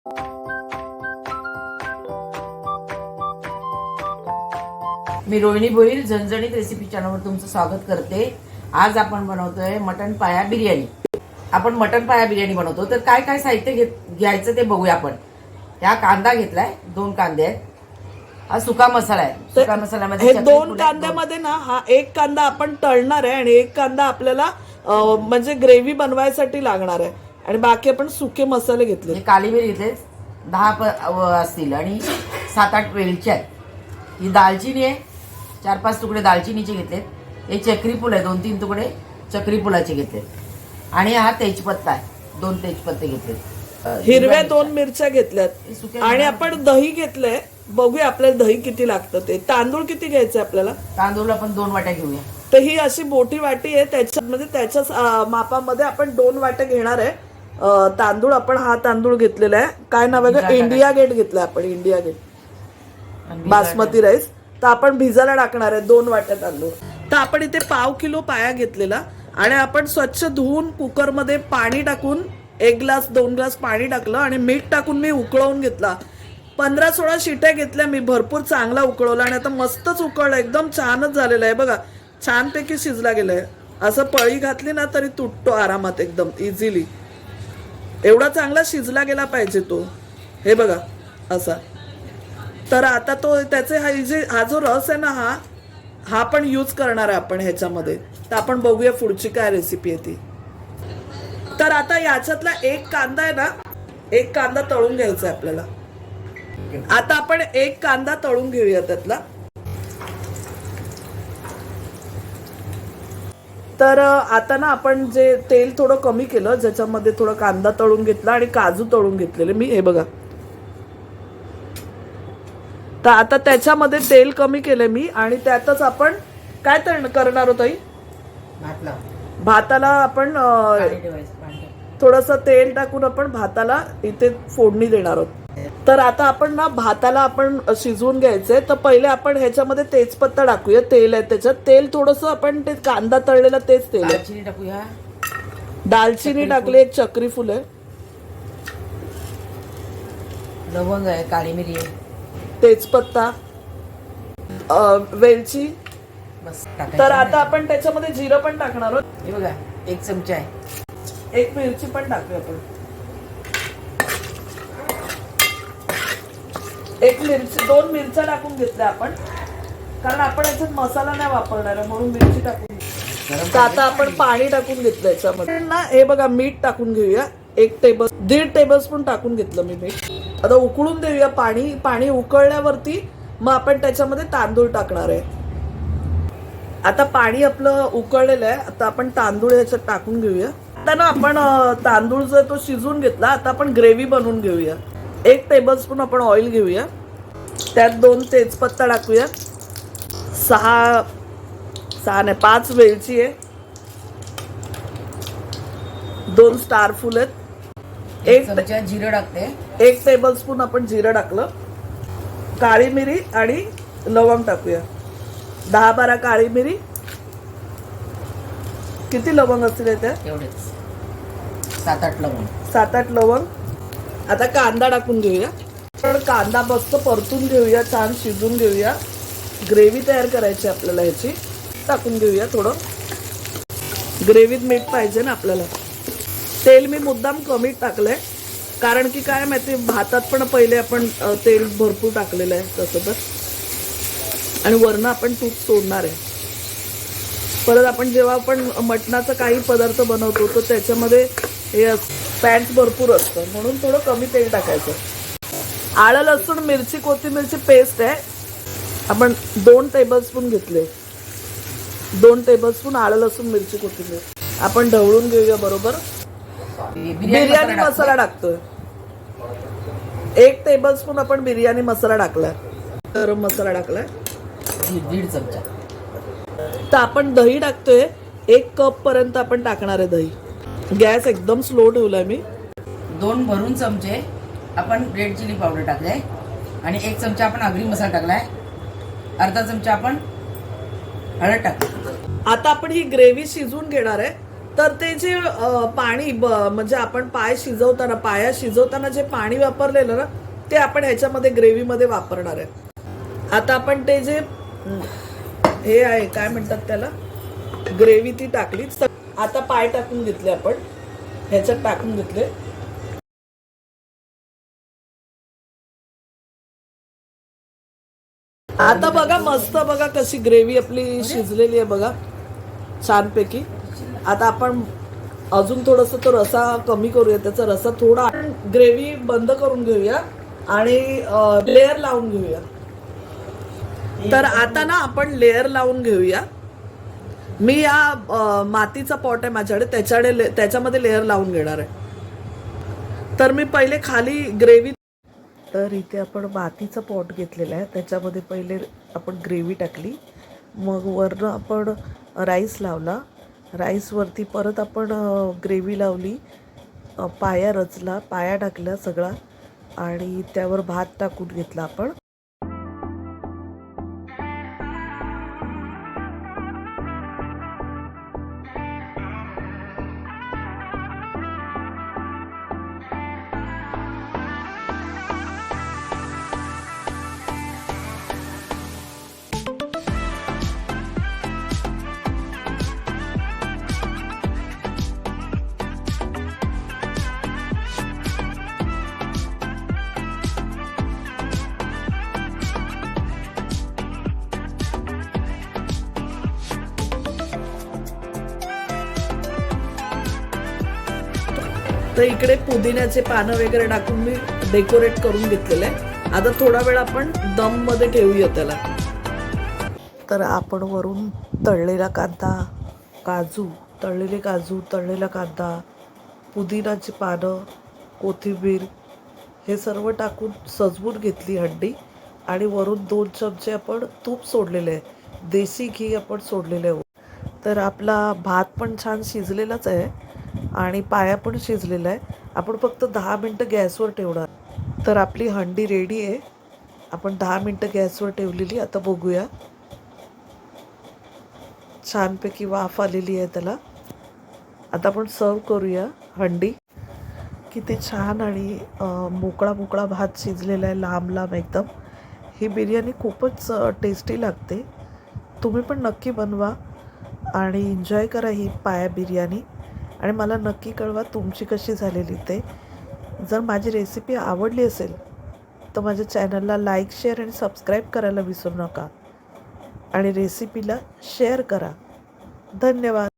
मी रोहिणी भोईर झणझणीत रेसिपी चॅनलवर तुमचं स्वागत करते। आज आपण बनवतोय मटन पाया बिर्याणी। आपण मटन पाया बिर्याणी बनवतो तर काय काय साहित्य घ्यायचं ते बघूया आपण। ह्या कांदा घेतलाय, 2 कांदे आहेत। हा सुका मसाला आहे। सुका मसाल्यामध्ये हे 2 कांद्यामध्ये ना हा एक कांदा आपण तळणार आहे आणि एक कांदा आपल्याला म्हणजे ग्रेव्ही बनवायसाठी लागणार आहे आणि बाकी आपण सुके मसाले घेतले। काली मिरी घेतले 10 असतील आणि 7-8 वेलची आहेत। ही दालचिनी आहे, 4-5 तुकडे दालचिनीचे घेतलेत। हे चक्री फूल आहे, 2-3 तुकडे चक्री फुलाचे घेतलेत आणि हा तेजपत्ता आहे, 2 तेजपत्ते घेतलेत। हिरव्या 2 मिरच्या घेतल्यात आणि आपण दही घेतलंय। बघूया आपल्याला दही किती लागतं ते। तांदूळ किती घ्यायचे आपल्याला? तांदूळ आपण 2 वाट्या घेऊया। तर ही अशी मोठी वाटी आहे, त्याच्यामध्ये त्याच्या मापामध्ये आपण 2 वाट्या घेणार आहे तांदूळ। आपण हा तांदूळ घेतलेला आहे, काय नाव आहे? इंडिया गेट घेतलाय आपण, इंडिया गेट बासमती राईस। तर आपण भिजायला टाकणार आहे 2 वाट्या तांदूळ। तर आपण इथे पाव किलो पाया घेतलेला आणि आपण स्वच्छ धुवून कुकरमध्ये पाणी टाकून 1 ग्लास 2 ग्लास पाणी टाकलं आणि मीठ टाकून मी उकळवून घेतला। 15-16 शिट्या घेतल्या मी, भरपूर चांगला उकळवला आणि आता मस्तच उकळलं, एकदम छानच झालेलं आहे बघा। छानपैकी शिजला गेलाय, असं पळी घातली ना तरी तुटतो आरामात, एकदम इझिली। एवढा चांगला शिजला गेला पाहिजे तो, हे बघा असा। तर आता तो त्याचे हा जो रस आहे ना हा पण यूज करणार आहे आपण ह्याच्यामध्ये। तर आपण बघूया पुढची काय रेसिपी आहे ती। तर आता याच्यातला एक कांदा आहे ना, एक कांदा तळून घ्यायचा आहे आपल्याला। आता आपण एक कांदा तळून घेऊया त्यातला। तर आता ना आपण जे तेल थोडं कमी केलं, ज्याच्यामध्ये थोडं कांदा तळून घेतला आणि काजू तळून घेतलेले मी, हे बघा। तर आता त्याच्यामध्ये तेल कमी केलं मी आणि त्यातच आपण काय करणार होतो? भाताला आपण थोडंसं तेल टाकून आपण भाताला इथे फोडणी देणार आहोत। तर आता आपण ना भाताला आपण शिजवून घ्यायचंय। तर पहिले आपण ह्याच्यामध्ये तेजपत्ता टाकूया, तेल आहे त्याच्यात। तेल थोडंसं आपण ते कांदा तळलेला तेच तेल दालचिनी टाकूया, दालचिनी टाकली, एक चक्री फूल आहे, लवंग आहे, काळी मिरी आहे, तेजपत्ता, वेलची बस। तर आता आपण त्याच्यामध्ये जिरं पण टाकणार आहोत, हे बघा 1 चमचा आहे। 1 मिरची पण टाकूया आपण, 1 मिरची, 2 मिरच्या टाकून घेतल्या आपण, कारण आपण याच्यात मसाला नाही वापरणार आहे म्हणून मिरची टाकून। तर आता आपण पाणी टाकून घेतलं याच्यामध्ये ना, हे बघा मीठ टाकून घेऊया, 1.5 टेबलस्पून टाकून घेतलं मी मीठ। आता उकळून देऊया पाणी। पाणी उकळल्यावरती मग आपण त्याच्यामध्ये तांदूळ टाकणार आहे। आता पाणी आपलं उकळलेलं आहे, आता आपण तांदूळ याच्यात टाकून घेऊया। आता ना आपण तांदूळ जो तो शिजून घेतला, आता आपण ग्रेव्ही बनवून घेऊया। 1 टेबलस्पून आपण ऑइल घेऊया, त्यात 2 तेजपत्ता टाकूया, 6 नाही 5 वेलची आहे, 2 स्टार फूल आहेत, 1 चमचा जिरं टाकते, 1 टेबलस्पून आपण जिरं टाकलं, काळी मिरी आणि लवंग टाकूया, 10-12 काळी मिरी। किती लवंग असतील त्या? एवढेच 7-8 लवंग, 7-8 लवंग। आता कांदा टाकून घेऊया, तर कांदा मस्त परतून घेऊया, छान शिजून घेऊया। ग्रेव्ही तयार करायची आपल्याला ह्याची, टाकून घेऊया थोडं, ग्रेव्हीत मीठ पाहिजे ना आपल्याला। तेल मी मुद्दाम कमी टाकलंय, कारण की काय माहिती, भातात पण पहिले आपण तेल भरपूर टाकलेलं आहे तसं तर, आणि वरनं आपण तूप सोडणार आहे। परत आपण जेव्हा आपण मटणाचा काही पदार्थ बनवतो तर त्याच्यामध्ये हे फॅट भरपूर असतं, म्हणून थोडं कमी तेल टाकायचं। आलं लसूण मिरची कोथिंबीरची पेस्ट आहे, आपण 2 टेबलस्पून घेतले, 2 टेबलस्पून आलं लसूण मिरची कोथिंबीर आपण ढवळून घेऊया बरोबर। बिर्याणी मसाला टाकतोय, 1 टेबलस्पून आपण बिर्याणी मसाला टाकलाय, गरम मसाला टाकलाय, 1.5 चमचा। तर आपण दही टाकतोय, 1 कप पर्यंत आपण टाकणार आहे दही। गॅस एकदम स्लो ठेवलाय मी। 2 भरून चमचे आपण रेड चिली पावडर टाकले आणि 1 चमचा आपण आगरी मसाला टाकलाय, अर्धा चमचा आपण हळद टाकली। आता आपण ही ग्रेव्ही शिजवून घेणार आहे। तर ते जे पाणी म्हणजे आपण पाया शिजवताना जे पाणी वापरलेलं ना ते आपण ह्याच्यामध्ये ग्रेव्हीमध्ये वापरणार आहे. आता आपण ते जे हे आहे काय म्हणतात त्याला ग्रेव्ही ती टाकली. आता पाय टाकून घेतले आपण ह्याच्यात टाकून घेतले. आता बघा मस्त बघा कशी ग्रेव्ही आपली शिजलेली आहे बघा छानपैकी. आता आपण अजून थोडस तो रसा कमी करूया, त्याचा रसा थोडा ग्रेव्ही बंद करून घेऊया आणि लेअर लावून घेऊया. तर आता ना आपण लेअर लावून घेऊया. मी या मातीचा पॉट आहे माझ्याकडे त्याच्यामध्ये लेअर लावून घेणार आहे. तर मी पहिले खाली ग्रेव्ही तर इथे आपण मातीचा पॉट घेतलेला आहे त्याच्यामध्ये पहिले आपण ग्रेव्ही टाकली. मग वरनं आपण राईस लावला. राईसवरती परत आपण ग्रेव्ही लावली. पाया रचला, पाया टाकला सगळा आणि त्यावर भात टाकून घेतला आपण. तर इकडे पुदिन्याचे पानं वगैरे टाकून मी डेकोरेट करून घेतलेलं आहे. आता थोडा वेळ आपण दम मध्ये ठेवूया त्याला. तर आपण वरून तळलेला कांदा, तळलेले काजू, तळलेला कांदा, पुदिनाची पानं, कोथिंबीर हे सर्व टाकून सजवून घेतली हंडी. आणि वरून 2 चमचे आपण तूप सोडलेले आहे, देशी घी आपण सोडलेले आहे. तर आपला भात पण छान शिजलेलाच आहे आणि पाया पण शिजलेला आहे. आपण फक्त 10 मिनटं गॅसवर ठेवणार. तर आपली हंडी रेडी आहे. आपण 10 मिनटं गॅसवर ठेवलेली. आता बघूया, छानपैकी वाफ आलेली आहे त्याला. आता आपण सर्व करूया हंडी. किती छान आणि मोकळा मोकळा भात शिजलेला आहे, लांब लांब एकदम. ही बिर्याणी खूपच टेस्टी लागते. तुम्ही पण नक्की बनवा आणि एन्जॉय करा ही पाया बिर्याणी. आणि मला नक्की कळवा तुमची कशी झालेली ते. जर माझी रेसिपी आवडली असेल तर माझ्या चॅनलला लाईक, शेअर आणि सबस्क्राईब करायला विसरू नका. आणि रेसिपीला शेअर करा. धन्यवाद.